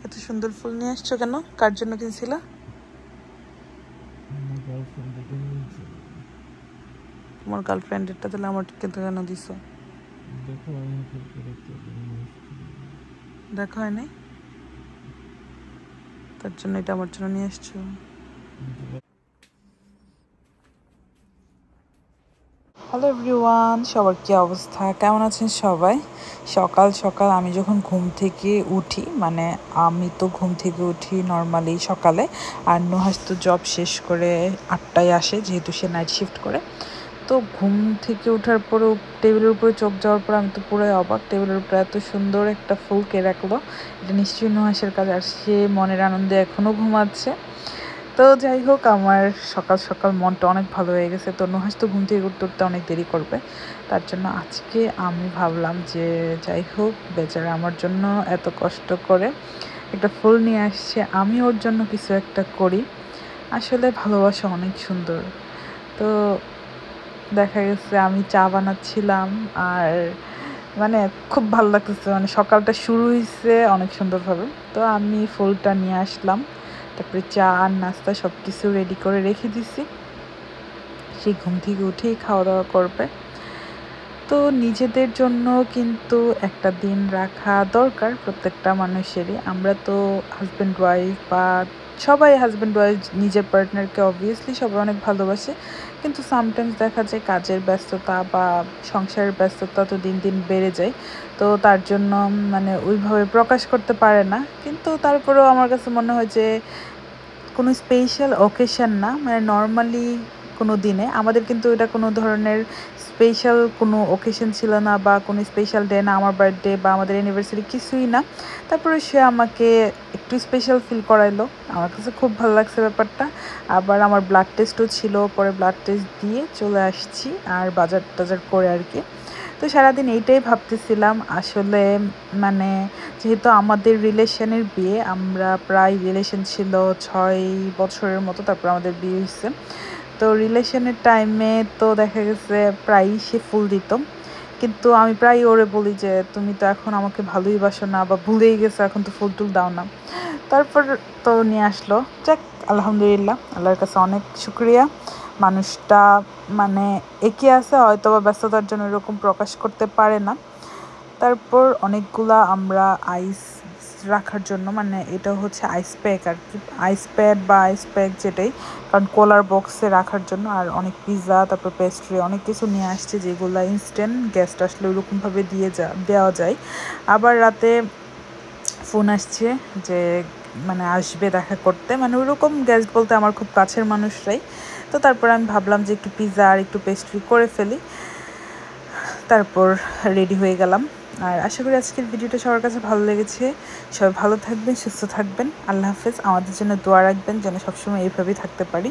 এত সুন্দর ফুল নিয়ে আসছো কেন? কার জন্য কিনছিল? তোমার গার্লফ্রেন্ডেরটা তাহলে আমার কিনতে কেন দিছো? দেখা হয় নাই, তার জন্য এটা আমার জন্য নিয়ে আসছো। হ্যালো এভরিওয়ান, সবার কি অবস্থা, কেমন আছেন সবাই? সকাল সকাল আমি যখন ঘুম থেকে উঠি, মানে আমি তো ঘুম থেকে উঠি নর্মালি সকালে, আর নুহাস তো জব শেষ করে 8টায় আসে, যেহেতু সে নাইট শিফট করে। তো ঘুম থেকে ওঠার পরেও টেবিলের উপরে চোখ যাওয়ার পর আমি তো পুরোই অবাক, টেবিলের উপরে এত সুন্দর একটা ফুল কে রাখলো। এটা নিশ্চয়ই নুহাসের কাজ, আর সে মনের আনন্দে এখনও ঘুমাচ্ছে। তো যাই হোক, আমার সকাল সকাল মনটা অনেক ভালো হয়ে গেছে। তো নুহাস তো ঘুম থেকে উঠতে উঠতে অনেক দেরি করবে, তার জন্য আজকে আমি ভাবলাম যে যাই হোক, বেচারা আমার জন্য এত কষ্ট করে একটা ফুল নিয়ে আসছে, আমি ওর জন্য কিছু একটা করি। আসলে ভালোবাসা অনেক সুন্দর। তো দেখা গেছে আমি চা বানাচ্ছিলাম, আর মানে খুব ভালো লাগতেছে, মানে সকালটা শুরু হয়েছে অনেক সুন্দরভাবে। তো আমি ফুলটা নিয়ে আসলাম, তারপরে চা আর নাস্তা সব কিছু রেডি করে রেখে দিছি। সেই ঘুম থেকে উঠেই খাওয়া দাওয়া করবে। তো নিজেদের জন্য কিন্তু একটা দিন রাখা দরকার প্রত্যেকটা মানুষেরই। আমরা তো হাজব্যান্ড ওয়াইফ বা সবাই হাজব্যান্ড ওয়াইফ নিজের পার্টনারকে অবভিয়াসলি সবাই অনেক ভালোবাসে, কিন্তু সামটাইমস দেখা যায় কাজের ব্যস্ততা বা সংসারের ব্যস্ততা তো দিন দিন বেড়ে যায়। তো তার জন্য মানে ওইভাবে প্রকাশ করতে পারে না। কিন্তু তারপরেও আমার কাছে মনে হয় যে কোনো স্পেশাল অকেশন না, মানে নর্মালি কোনো দিনে আমাদের কিন্তু এটা কোনো ধরনের স্পেশাল কোনো অকেশন ছিল না, বা কোনো স্পেশাল ডে না, আমার বার্থডে বা আমাদের অ্যানিভার্সারি কিছুই না। তারপরে সে আমাকে একটু স্পেশাল ফিল করাইলো, আমার কাছে খুব ভালো লাগছে ব্যাপারটা। আবার আমার ব্লাড টেস্টও ছিল, পরে ব্লাড টেস্ট দিয়ে চলে আসছি আর বাজার টাজার করে আর কি। তো সারাদিন এইটাই ভাবতেছিলাম আসলে, মানে যেহেতু আমাদের রিলেশনের বিয়ে, আমরা প্রায় রিলেশন ছিল 6 বছরের মতো, তারপর আমাদের বিয়ে হয়েছে। তো রিলেশনের টাইমে তো দেখা গেছে প্রায়ই সে ফুল দিত, কিন্তু আমি প্রায় ওরে বলি যে তুমি তো এখন আমাকে ভালোই বাসো না, বা ভুলেই গেছো, এখন তো ফুল টুল দাও না। তারপর তো নিয়ে আসলো, যাক আলহামদুলিল্লাহ, আল্লাহর কাছে অনেক শুক্রিয়া। মানুষটা মানে এগিয়ে আছে, হয়তো বা ব্যস্ততার জন্য এরকম প্রকাশ করতে পারে না। তারপর অনেকগুলা আমরা আইস রাখার জন্য, মানে এটা হচ্ছে আইস প্যাক আর কি, আইস প্যাড বা আইস প্যাক যেটাই, কারণ কোলার বক্সে রাখার জন্য। আর অনেক পিৎজা, তারপর পেস্ট্রি, অনেক কিছু নিয়ে আসছে যেগুলো ইনস্ট্যান্ট গেস্ট আসলে ওইরকমভাবে দেওয়া যায়। আবার রাতে ফোন আসছে যে মানে আসবে দেখা করতে, মানে ওইরকম গেস্ট বলতে আমার খুব কাছের মানুষরাই। তো তারপর আমি ভাবলাম যে একটু পিৎজা আর একটু পেস্ট্রি করে ফেলি, তারপর রেডি হয়ে গেলাম। আর আশা করি আজকের ভিডিওটা সবার কাছে ভালো লেগেছে। সবাই ভালো থাকবেন, সুস্থ থাকবেন, আল্লাহ হাফেজ। আমাদের জন্য দোয়া রাখবেন যেন সবসময় এইভাবেই থাকতে পারি।